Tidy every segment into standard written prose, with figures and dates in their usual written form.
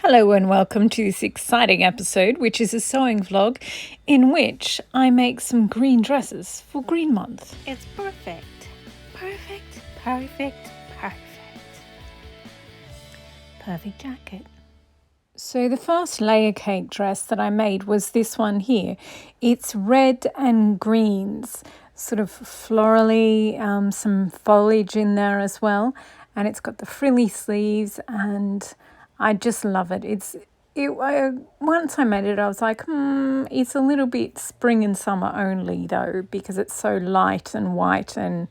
Hello and welcome to this exciting episode, which is a sewing vlog in which I make some green dresses for Green Month. It's perfect. Perfect, perfect, perfect. Perfect jacket. So the first layer cake dress that I made was this one here. It's red and greens, sort of florally, some foliage in there as well. And it's got the frilly sleeves and I just love it. Once I made it, I was like, it's a little bit spring and summer only though, because it's so light and white and,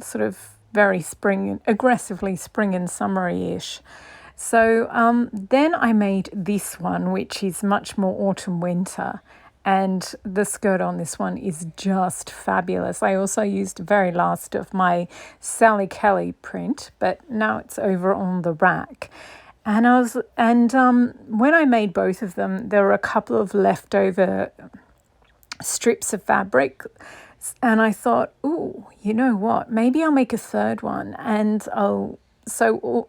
sort of very aggressively spring and summery-ish. So then I made this one, which is much more autumn winter. And the skirt on this one is just fabulous. I also used the very last of my Sally Kelly print, but now it's over on the rack. And when I made both of them, there were a couple of leftover strips of fabric. And I thought, you know what? Maybe I'll make a third one and I'll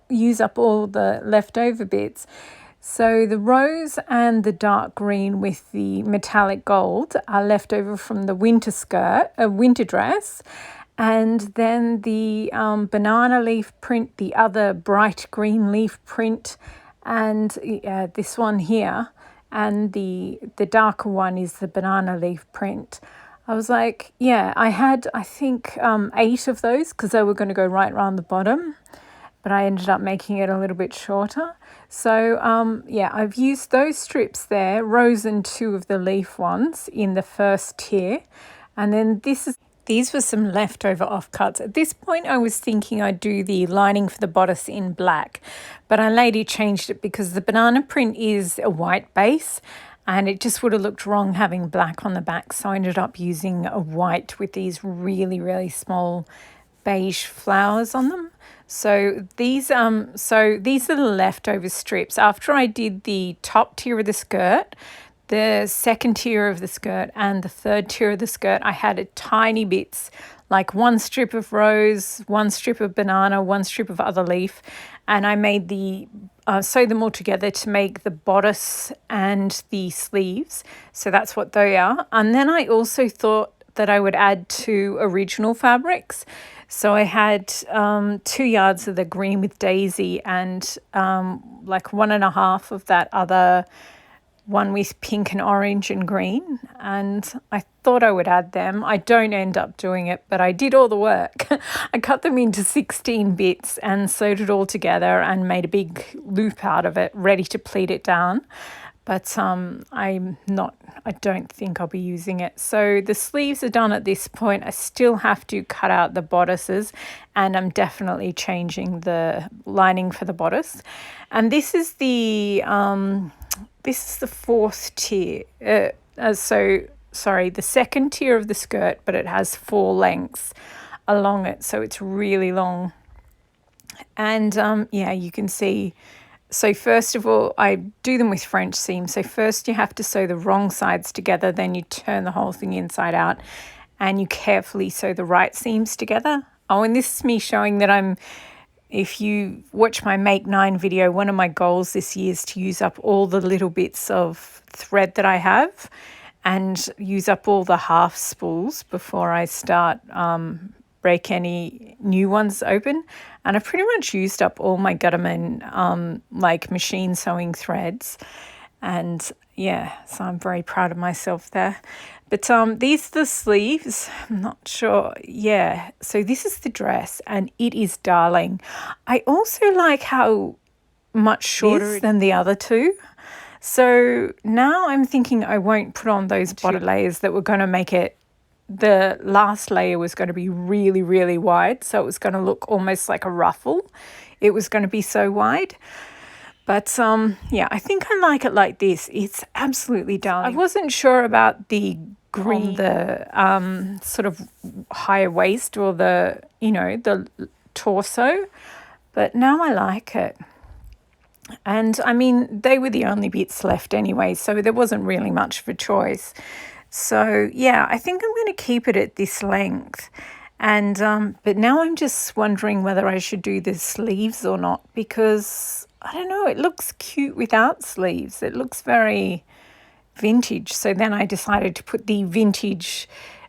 use up all the leftover bits. So the rose and the dark green with the metallic gold are left over from the winter dress. And then the banana leaf print, the other bright green leaf print, and this one here, and the darker one is the banana leaf print. I was like, I had, I think, 8 of those because they were going to go right around the bottom. But I ended up making it a little bit shorter. So, I've used those strips there, rose and 2 of the leaf ones in the first tier. And then these were some leftover offcuts. At this point, I was thinking I'd do the lining for the bodice in black, but I later changed it because the banana print is a white base and it just would have looked wrong having black on the back. So I ended up using a white with these really, really small beige flowers on them. So these are the leftover strips. After I did the top tier of the skirt, the second tier of the skirt and the third tier of the skirt, I had tiny bits, like 1 strip of rose, 1 strip of banana, 1 strip of other leaf, and I made sewed them all together to make the bodice and the sleeves. So that's what they are. And then I also thought that I would add 2 original fabrics. So I had 2 yards of the green with daisy and like 1.5 of that other one with pink and orange and green. And I thought I would add them. I don't end up doing it, but I did all the work. I cut them into 16 bits and sewed it all together and made a big loop out of it, ready to pleat it down. But I don't think I'll be using it. So the sleeves are done at this point. I still have to cut out the bodices and I'm definitely changing the lining for the bodice. And this is the 4th tier. The second tier of the skirt, but it has 4 lengths along it. So it's really long. And you can see. So first of all, I do them with French seam. So first you have to sew the wrong sides together, then you turn the whole thing inside out and you carefully sew the right seams together. Oh, and this is me showing that if you watch my Make 9 video, one of my goals this year is to use up all the little bits of thread that I have and use up all the half spools before I start break any new ones open. And I've pretty much used up all my Gutterman machine sewing threads. And so I'm very proud of myself there. But these are the sleeves. I'm not sure. Yeah, so this is the dress and it is darling. I also like how much shorter than the other 2. So now I'm thinking I won't put on those bottom layers that were going to make it. The last layer was going to be really, really wide. So it was going to look almost like a ruffle. It was going to be so wide. But I think I like it like this. It's absolutely darling. I wasn't sure about the green, the sort of higher waist or the torso. But now I like it. And I mean, they were the only bits left anyway. So there wasn't really much of a choice. So, I think I'm going to keep it at this length. And but now I'm just wondering whether I should do the sleeves or not because I don't know, it looks cute without sleeves. It looks very vintage. So then I decided to put the vintage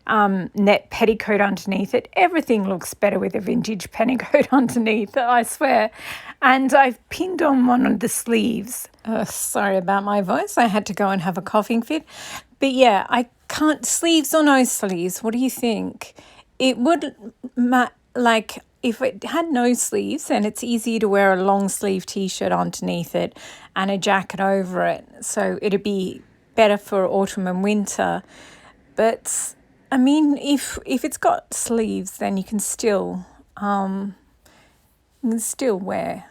net petticoat underneath it. Everything looks better with a vintage petticoat underneath, I swear. And I've pinned on one of the sleeves. Sorry about my voice. I had to go and have a coughing fit. But yeah, I can't, sleeves or no sleeves, what do you think? It would, like, if it had no sleeves, then it's easier to wear a long sleeve t-shirt underneath it and a jacket over it. So it'd be better for autumn and winter. But I mean, if it's got sleeves, then you can still wear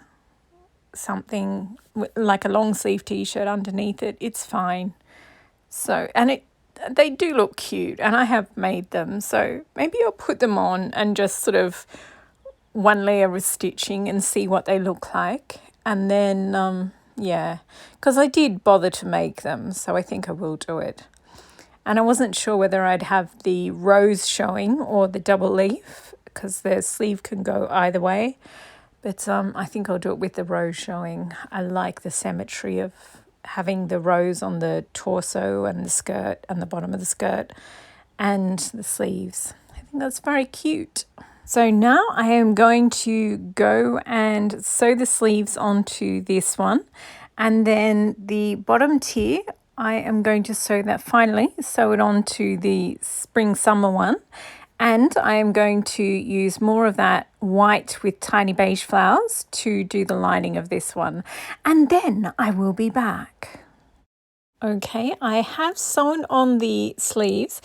something like a long sleeve t-shirt underneath it. It's fine. So, and they do look cute, and I have made them. So maybe I'll put them on and just sort of one layer of stitching and see what they look like. And then, yeah, because I did bother to make them, so I think I will do it. And I wasn't sure whether I'd have the rose showing or the double leaf, because the sleeve can go either way. But I think I'll do it with the rose showing. I like the symmetry of having the rose on the torso and the skirt and the bottom of the skirt and the sleeves. I think that's very cute. So now I am going to go and sew the sleeves onto this one, and then the bottom tier I am going to sew it onto the spring summer one, and I am going to use more of that white with tiny beige flowers to do the lining of this one, and then I will be back. Okay, I have sewn on the sleeves,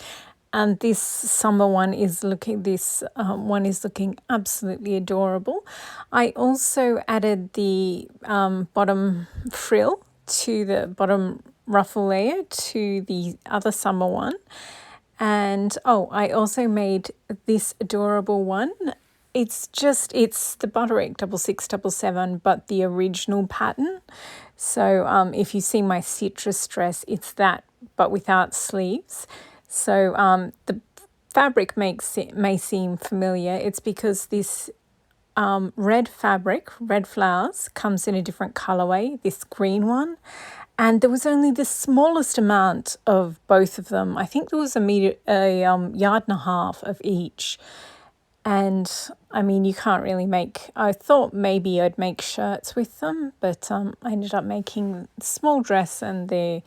and this summer one is looking absolutely adorable. I also added the bottom frill to the bottom ruffle layer to the other summer one. And I also made this adorable one. It's the Butterick 6677, but the original pattern. So if you see my citrus dress, it's that, but without sleeves. So the fabric may seem familiar. It's because this red fabric, red flowers, comes in a different colorway, this green one. And there was only the smallest amount of both of them. I think there was yard and a half of each. And I mean, you can't really I thought maybe I'd make shirts with them, but I ended up making a small dress and the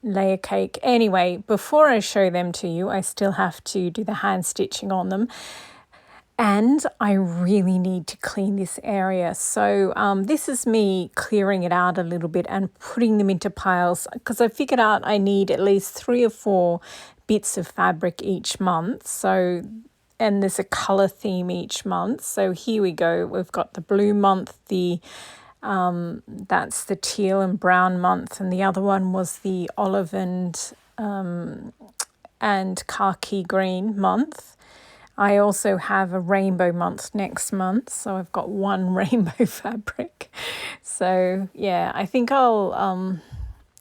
layer cake. Anyway, before I show them to you, I still have to do the hand stitching on them. And I really need to clean this area. So this is me clearing it out a little bit and putting them into piles, because I figured out I need at least 3 or 4 bits of fabric each month. So, and there's a colour theme each month. So here we go. We've got the blue month, that's the teal and brown month, and the other one was the olive and khaki green month. I also have a rainbow month next month, so I've got one rainbow fabric. So yeah, I think I'll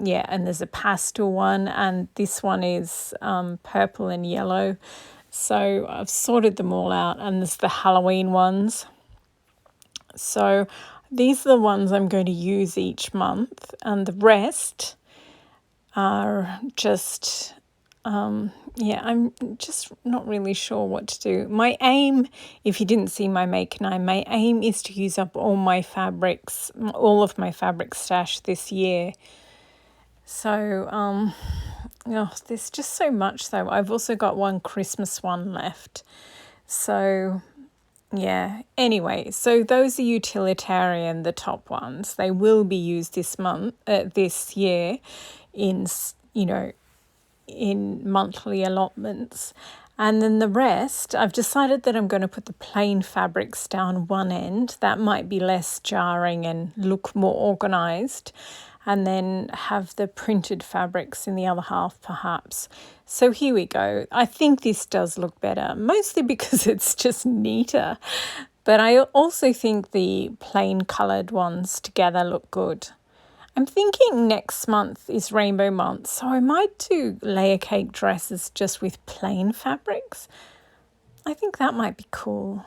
and there's a pastel one, and this one is purple and yellow. So I've sorted them all out, and there's the Halloween ones. So these are the ones I'm going to use each month, and the rest are just I'm just not really sure what to do. My aim, if you didn't see my make nine, my aim is to use up all of my fabric stash this year. So there's just so much though. I've also got one Christmas one left. So yeah, anyway, so those are utilitarian, the top ones. They will be used this year in monthly allotments. And then the rest, I've decided that I'm going to put the plain fabrics down one end. That might be less jarring and look more organised. And then have the printed fabrics in the other half, perhaps. So here we go. I think this does look better, mostly because it's just neater. But I also think the plain coloured ones together look good. I'm thinking next month is rainbow month, so I might do layer cake dresses just with plain fabrics. I think that might be cool.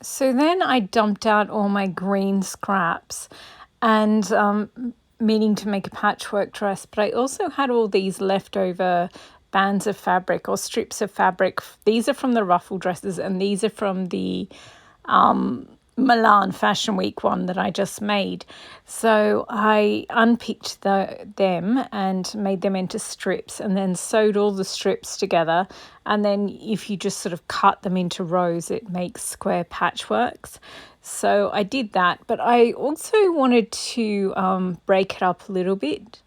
So then I dumped out all my green scraps and meaning to make a patchwork dress, but I also had all these leftover bands of fabric or strips of fabric. These are from the ruffle dresses and these are from the Milan Fashion Week one that I just made. So I unpicked them and made them into strips and then sewed all the strips together. And then if you just sort of cut them into rows, it makes square patchworks. So I did that, but I also wanted to break it up a little bit.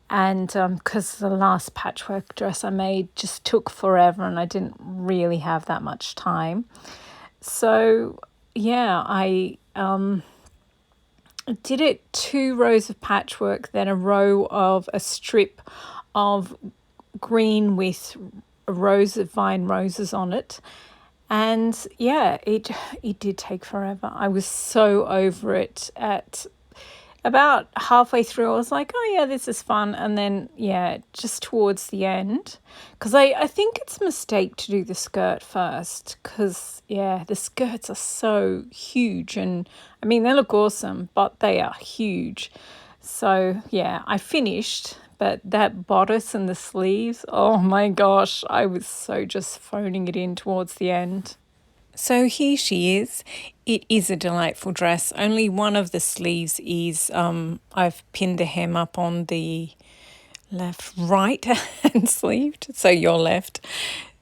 And because the last patchwork dress I made just took forever and I didn't really have that much time. So yeah, I did it 2 rows of patchwork, then a row of a strip of green with rows of vine roses on it. And yeah, it did take forever. I was so over it at about halfway through. I was like, oh yeah, this is fun. And then yeah, just towards the end, because I think it's a mistake to do the skirt first, because yeah, the skirts are so huge, and I mean they look awesome, but they are huge. So yeah, I finished, but that bodice and the sleeves, oh my gosh, I was so just phoning it in towards the end. So here she is. It is a delightful dress. Only one of the sleeves is, I've pinned the hem up on the right hand sleeved, so your left.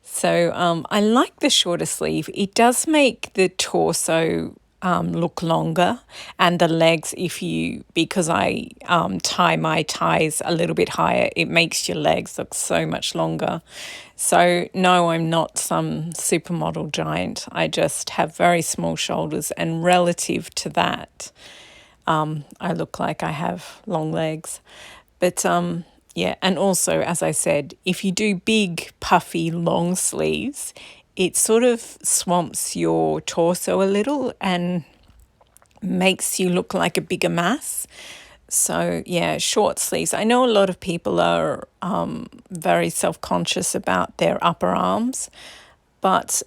So I like the shorter sleeve. It does make the torso look longer, and the legs, because I tie my ties a little bit higher, it makes your legs look so much longer. So no, I'm not some supermodel giant. I just have very small shoulders, and relative to that, I look like I have long legs. But yeah, and also, as I said, if you do big, puffy, long sleeves, it sort of swamps your torso a little and makes you look like a bigger mass. So yeah, short sleeves. I know a lot of people are very self-conscious about their upper arms, but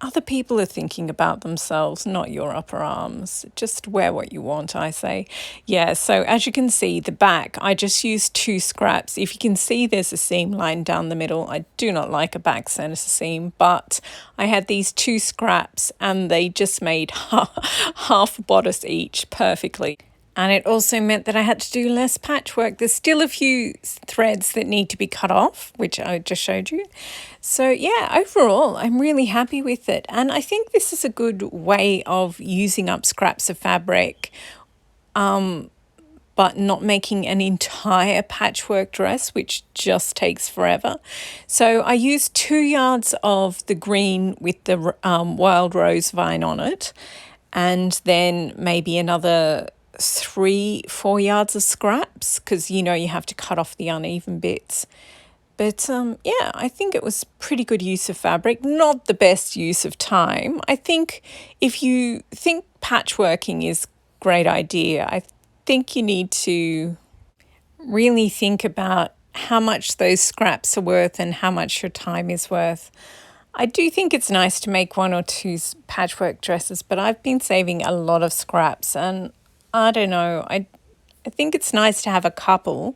other people are thinking about themselves, not your upper arms. Just wear what you want, I say. Yeah, so as you can see, the back, I just used 2 scraps. If you can see, there's a seam line down the middle. I do not like a back center seam, but I had these 2 scraps and they just made half a bodice each perfectly. And it also meant that I had to do less patchwork. There's still a few threads that need to be cut off, which I just showed you. So yeah, overall, I'm really happy with it. And I think this is a good way of using up scraps of fabric, but not making an entire patchwork dress, which just takes forever. So I used 2 yards of the green with the wild rose vine on it, and then maybe another 3-4 yards of scraps, because you have to cut off the uneven bits. But yeah, I think it was pretty good use of fabric, not the best use of time. I think if you think patchworking is a great idea, I think you need to really think about how much those scraps are worth and how much your time is worth. I do think it's nice to make 1 or 2 patchwork dresses, but I've been saving a lot of scraps, and I don't know, I think it's nice to have a couple,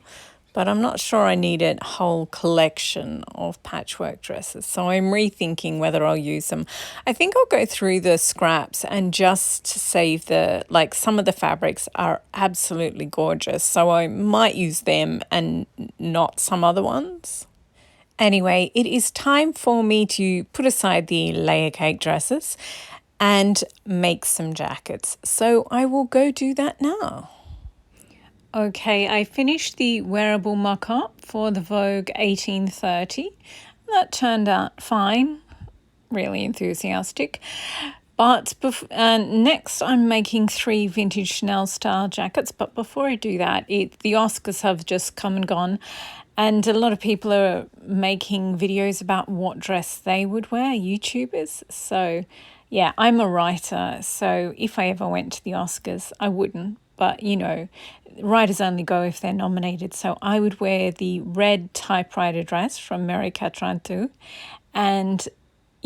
but I'm not sure I need a whole collection of patchwork dresses. So I'm rethinking whether I'll use them. I think I'll go through the scraps and just save some of the fabrics are absolutely gorgeous. So I might use them and not some other ones. Anyway, it is time for me to put aside the layer cake dresses and make some jackets. So I will go do that now. Okay, I finished the wearable mock-up for the Vogue 1830. That turned out fine, really enthusiastic. But next I'm making 3 vintage Chanel style jackets. But before I do that, the Oscars have just come and gone. And a lot of people are making videos about what dress they would wear, YouTubers. So yeah, I'm a writer. So if I ever went to the Oscars, I wouldn't. But, writers only go if they're nominated. So I would wear the red typewriter dress from Mary Catrantu. And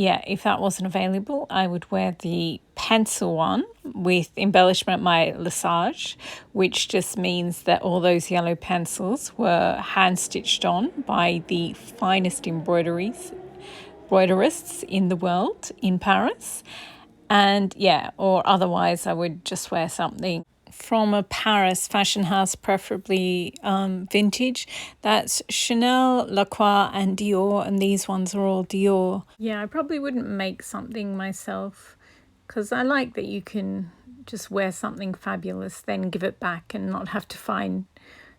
yeah, if that wasn't available, I would wear the pencil one with embellishment my Lesage, which just means that all those yellow pencils were hand stitched on by the finest embroiderists in the world in Paris. And yeah, or otherwise I would just wear something from a Paris fashion house, preferably vintage. That's Chanel, Lacroix, and Dior, and these ones are all Dior. Yeah, I probably wouldn't make something myself because I like that you can just wear something fabulous, then give it back and not have to find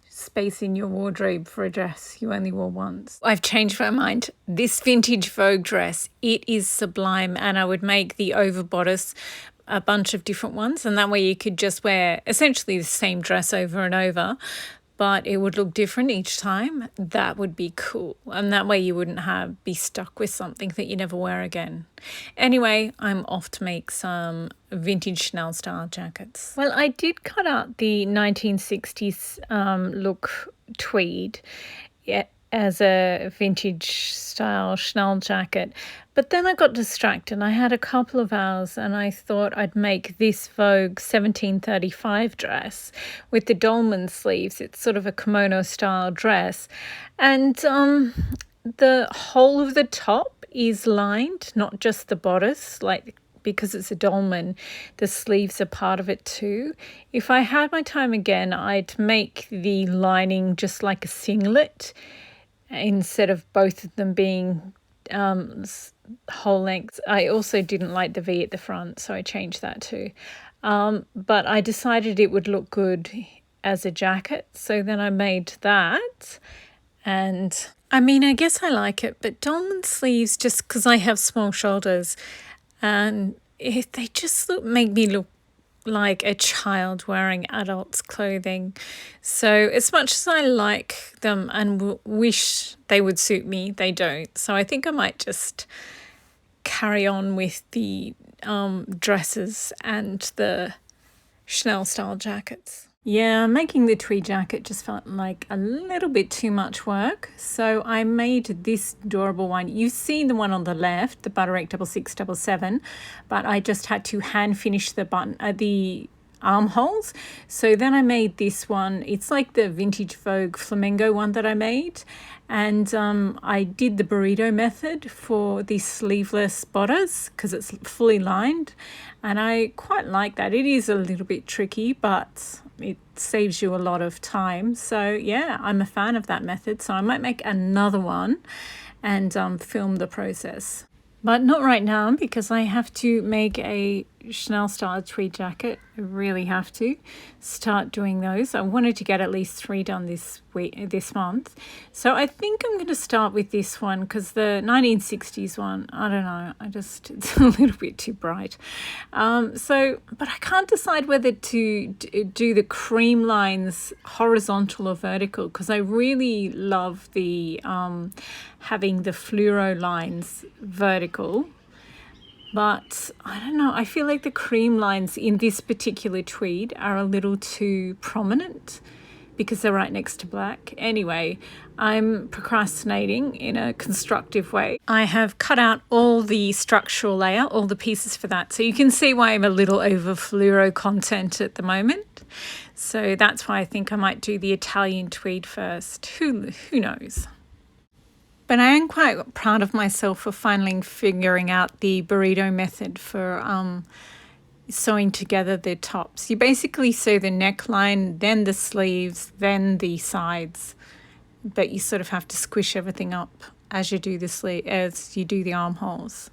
space in your wardrobe for a dress you only wore once. I've changed my mind. This vintage Vogue dress, it is sublime, and I would make the over bodice a bunch of different ones, and that way you could just wear essentially the same dress over and over, but it would look different each time. That would be cool, and that way you wouldn't be stuck with something that you never wear again. Anyway, I'm off to make some vintage Chanel style jackets. Well, I did cut out the 1960s look tweed, yeah, as a vintage style Chanel jacket. But then I got distracted. I had a couple of hours and I thought I'd make this Vogue 1735 dress with the dolman sleeves. It's sort of a kimono style dress. And the whole of the top is lined, not just the bodice, like because it's a dolman, the sleeves are part of it too. If I had my time again, I'd make the lining just like a singlet instead of both of them being whole length. I also didn't like the V at the front, so I changed that too. But I decided it would look good as a jacket, so then I made that. And I mean, I guess I like it, but dolman sleeves, just because I have small shoulders, and they just make me look like a child wearing adults' clothing. So as much as I like them and wish they would suit me, they don't. So I think I might just carry on with the dresses and the Chanel style jackets. Yeah, making the tweed jacket just felt like a little bit too much work. So I made this adorable one. You've seen the one on the left, the Butterick 6677, but I just had to hand finish the armholes. So then I made this one. It's like the vintage Vogue flamenco one that I made. And I did the burrito method for the sleeveless bodice because it's fully lined. And I quite like that. It is a little bit tricky, but it saves you a lot of time. So yeah, I'm a fan of that method. So I might make another one and film the process. But not right now because I have to make a Chanel style tweed jacket. I really have to start doing those. I wanted to get at least 3 done this month. So I think I'm going to start with this one because the 1960s one, I don't know, it's a little bit too bright. But I can't decide whether to do the cream lines horizontal or vertical because I really love the having the fluoro lines vertical. But I don't know, I feel like the cream lines in this particular tweed are a little too prominent because they're right next to black. Anyway, I'm procrastinating in a constructive way. I have cut out all the structural layer, all the pieces for that. So you can see why I'm a little over fluoro content at the moment. So that's why I think I might do the Italian tweed first. Who knows? But I am quite proud of myself for finally figuring out the burrito method for sewing together the tops. You basically sew the neckline, then the sleeves, then the sides, but you sort of have to squish everything up as you do the armholes.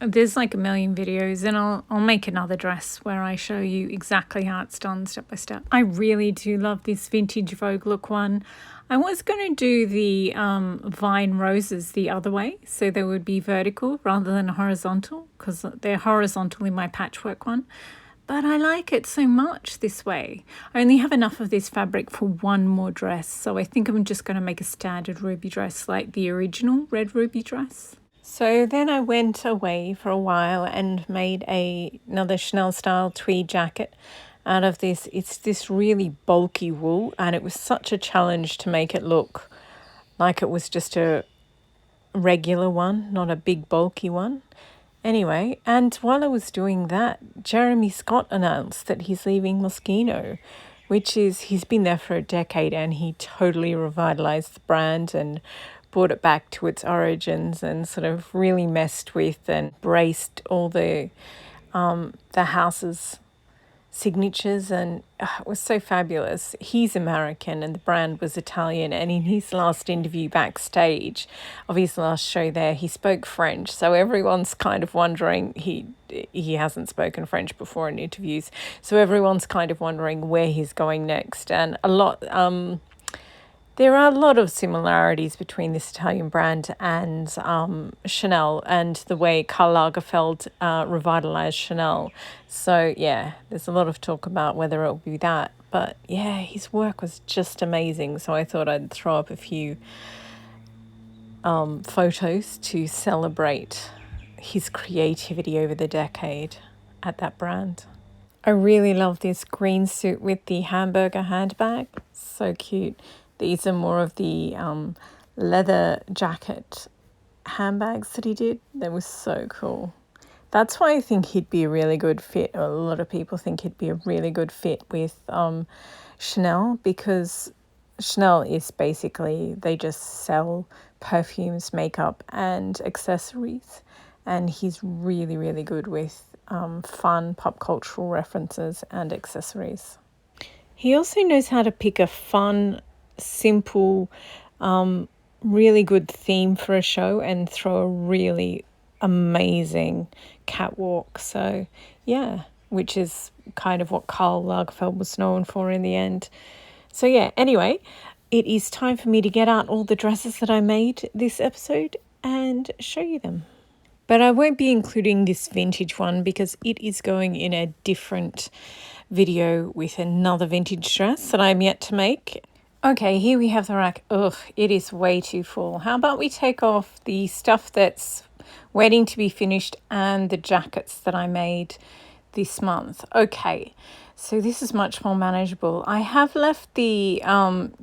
There's like a million videos, and I'll make another dress where I show you exactly how it's done step by step. I really do love this vintage Vogue look one. I was going to do the vine roses the other way, so they would be vertical rather than horizontal, because they're horizontal in my patchwork one. But I like it so much this way. I only have enough of this fabric for one more dress, so I think I'm just going to make a standard ruby dress like the original red ruby dress. So then I went away for a while and made another Chanel style tweed jacket out of this. It's this really bulky wool, and it was such a challenge to make it look like it was just a regular one, not a big bulky one. Anyway, and while I was doing that, Jeremy Scott announced that he's leaving Moschino, which is, he's been there for a decade and he totally revitalized the brand and brought it back to its origins and sort of really messed with and embraced all the house's signatures, and it was so fabulous. He's American and the brand was Italian, and in his last interview backstage of his last show there, he spoke French, so everyone's kind of wondering, he hasn't spoken French before in interviews, so everyone's kind of wondering where he's going next. And there are a lot of similarities between this Italian brand and Chanel, and the way Karl Lagerfeld revitalized Chanel. So yeah, there's a lot of talk about whether it'll be that. But yeah, his work was just amazing. So I thought I'd throw up a few photos to celebrate his creativity over the decade at that brand. I really love this green suit with the hamburger handbag. So cute. These are more of the leather jacket handbags that he did. They were so cool. That's why I think he'd be a really good fit, or a lot of people think he'd be a really good fit with Chanel, because Chanel is basically, they just sell perfumes, makeup and accessories. And he's really, really good with fun pop cultural references and accessories. He also knows how to pick a fun, simple, really good theme for a show and throw a really amazing catwalk. So yeah, which is kind of what Karl Lagerfeld was known for in the end. So yeah, anyway, it is time for me to get out all the dresses that I made this episode and show you them. But I won't be including this vintage one because it is going in a different video with another vintage dress that I'm yet to make. Okay, here we have the rack. Ugh, it is way too full. How about we take off the stuff that's waiting to be finished and the jackets that I made this month. Okay, so this is much more manageable. I have left the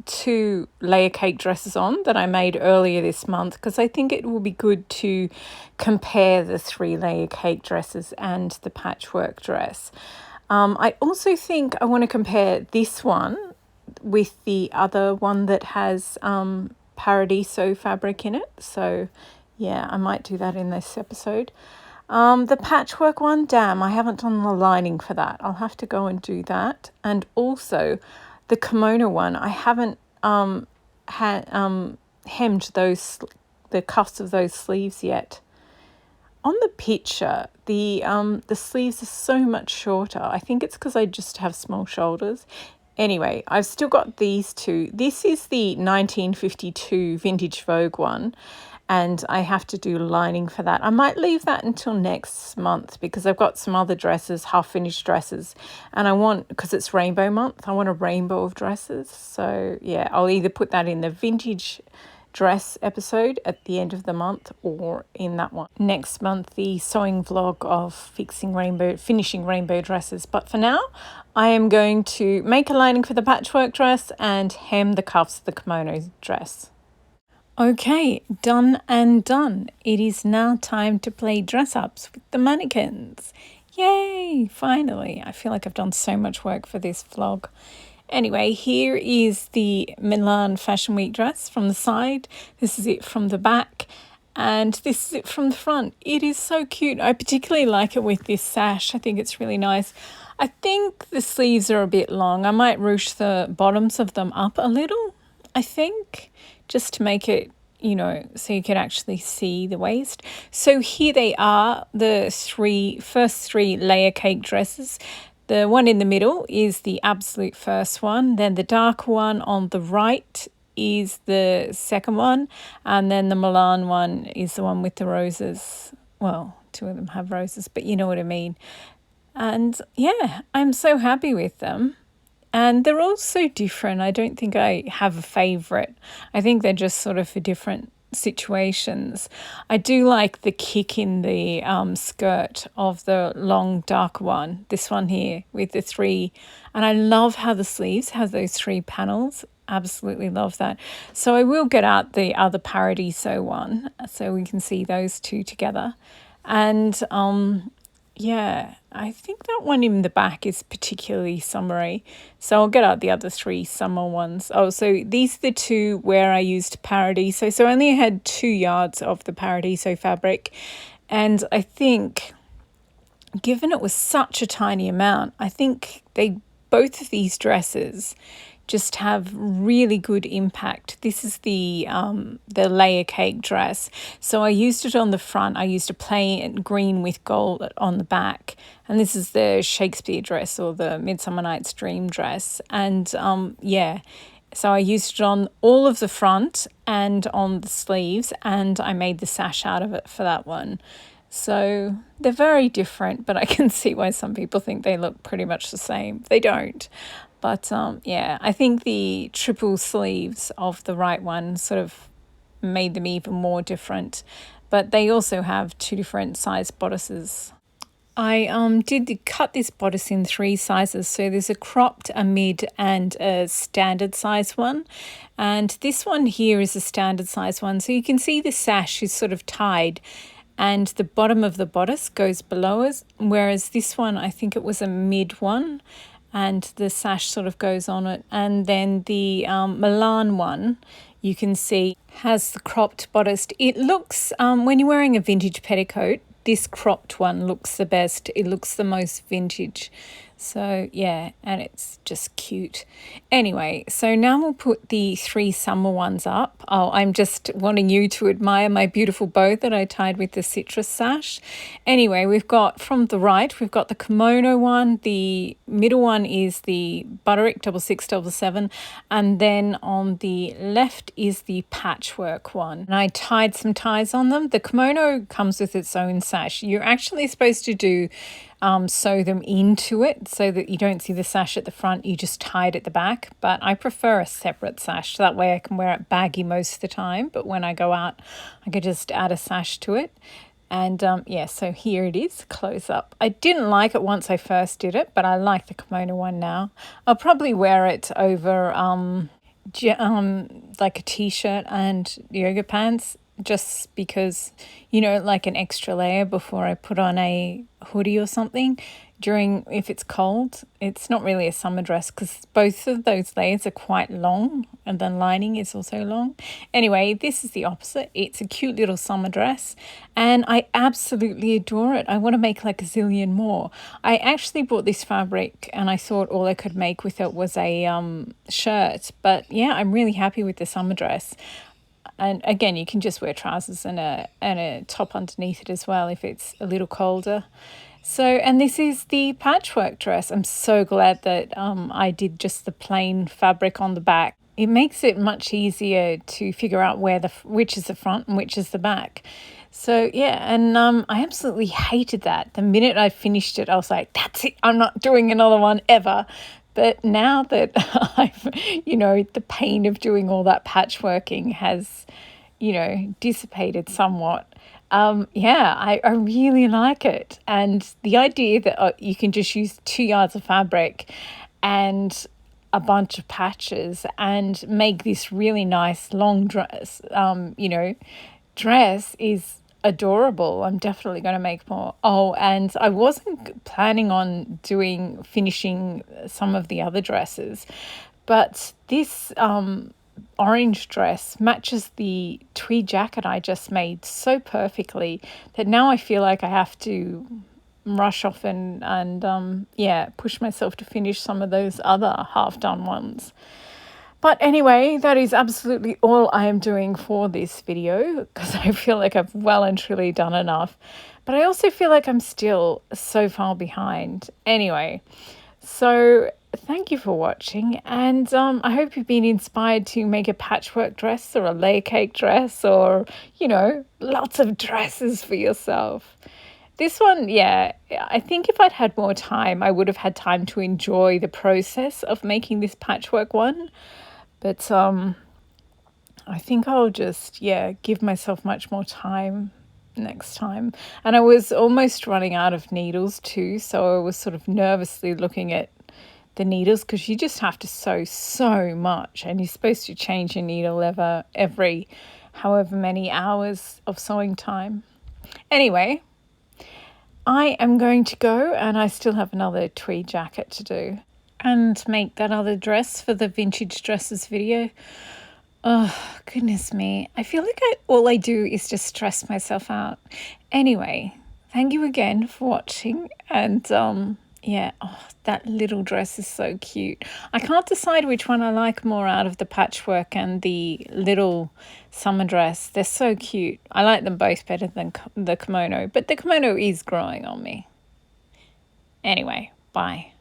2 layer cake dresses on that I made earlier this month because I think it will be good to compare the 3 layer cake dresses and the patchwork dress. I also think I want to compare this one with the other one that has Paradiso fabric in it. So yeah, I might do that in this episode. The patchwork one, damn, I haven't done the lining for that. I'll have to go and do that. And also the kimono one, I haven't hemmed the cuffs of those sleeves yet. On the picture, the sleeves are so much shorter. I think it's because I just have small shoulders. Anyway, I've still got these 2. This is the 1952 vintage Vogue one, and I have to do lining for that. I might leave that until next month because I've got some other dresses, half-finished dresses, and I want, because it's rainbow month, I want a rainbow of dresses. So yeah, I'll either put that in the vintage dress episode at the end of the month or in that one next month, the sewing vlog of finishing rainbow dresses. But for now, I am going to make a lining for the patchwork dress and hem the cuffs of the kimono dress. Okay, done and done. It is now time to play dress ups with the mannequins. Yay, finally. I feel like I've done so much work for this vlog. Anyway, here is the Milan Fashion Week dress from the side. This is it from the back. And this is it from the front. It is so cute. I particularly like it with this sash. I think it's really nice. I think the sleeves are a bit long. I might ruche the bottoms of them up a little, I think, just to make it, so you can actually see the waist. So here they are, the first three layer cake dresses. The one in the middle is the absolute first one. Then the dark one on the right is the second one. And then the Milan one is the one with the roses. Well, 2 of them have roses, but you know what I mean. And yeah, I'm so happy with them. And they're all so different. I don't think I have a favourite. I think they're just sort of for different situations. I do like the kick in the skirt of the long dark one, this one here with the three, and I love how the sleeves have those three panels. Absolutely love that. So I will get out the other Paradiso one so we can see those two together. And yeah, I think that one in the back is particularly summery. So I'll get out the other three summer ones. Oh, so these are the two where I used Paradiso. So I only had 2 yards of the Paradiso fabric. And I think, given it was such a tiny amount, I think both of these dresses just have really good impact. This is the layer cake dress. So I used it on the front. I used a plain green with gold on the back. And this is the Shakespeare dress, or the Midsummer Night's Dream dress. And yeah, so I used it on all of the front and on the sleeves, and I made the sash out of it for that one. So they're very different, but I can see why some people think they look pretty much the same. They don't. But yeah, I think the triple sleeves of the right one sort of made them even more different. But they also have 2 different size bodices. I did cut this bodice in 3 sizes. So there's a cropped, a mid, and a standard size one. And this one here is a standard size one. So you can see the sash is sort of tied, and the bottom of the bodice goes below us. Whereas this one, I think it was a mid one, and the sash sort of goes on it. And then the Milan one, you can see, has the cropped bodice. It looks, when you're wearing a vintage petticoat, this cropped one looks the best. It looks the most vintage. So yeah, and it's just cute. Anyway, so now we'll put the 3 summer ones up. Oh, I'm just wanting you to admire my beautiful bow that I tied with the citrus sash. Anyway, we've got, from the right, we've got the kimono one. The middle one is the Butterick 6677, and then on the left is the patchwork one. And I tied some ties on them. The kimono comes with its own sash. You're actually supposed to do sew them into it so that you don't see the sash at the front. You just tie it at the back, but I prefer a separate sash. That way I can wear it baggy most of the time, but when I go out I can just add a sash to it. And yeah, so here it is, close up. I didn't like it once I first did it, but I like the kimono one now. I'll probably wear it over like a t-shirt and yoga pants, just because, you know, like an extra layer before I put on a hoodie or something during, if it's cold. It's not really a summer dress because both of those layers are quite long, and then lining is also long. Anyway, this is the opposite. It's a cute little summer dress and I absolutely adore it. I want to make like a zillion more. I actually bought this fabric and I thought all I could make with it was a shirt, but yeah, I'm really happy with the summer dress. And again, you can just wear trousers and a top underneath it as well if it's a little colder. So, and this is the patchwork dress. I'm so glad that I did just the plain fabric on the back. It makes it much easier to figure out which is the front and which is the back. So yeah, and I absolutely hated that. The minute I finished it, I was like, that's it. I'm not doing another one ever. But now that I've, you know, the pain of doing all that patchworking has, you know, dissipated somewhat, yeah, I really like it. And the idea that you can just use 2 yards of fabric and a bunch of patches and make this really nice long dress, you know, dress is adorable. I'm definitely going to make more. Oh, and I wasn't planning on finishing some of the other dresses, but this orange dress matches the tweed jacket I just made so perfectly that now I feel like I have to rush off and yeah, push myself to finish some of those other half done ones. But anyway, that is absolutely all I am doing for this video because I feel like I've well and truly done enough. But I also feel like I'm still so far behind. Anyway, so thank you for watching, and I hope you've been inspired to make a patchwork dress or a layer cake dress, or, you know, lots of dresses for yourself. This one, yeah, I think if I'd had more time, I would have had time to enjoy the process of making this patchwork one. But I think I'll just, give myself much more time next time. And I was almost running out of needles too, so I was sort of nervously looking at the needles because you just have to sew so much, and you're supposed to change your needle every however many hours of sewing time. Anyway, I am going to go, and I still have another tweed jacket to do and make that other dress for the vintage dresses video. Oh, goodness me. I feel like all I do is just stress myself out. Anyway, thank you again for watching. And that little dress is so cute. I can't decide which one I like more out of the patchwork and the little summer dress. They're so cute. I like them both better than the kimono, but the kimono is growing on me. Anyway, bye.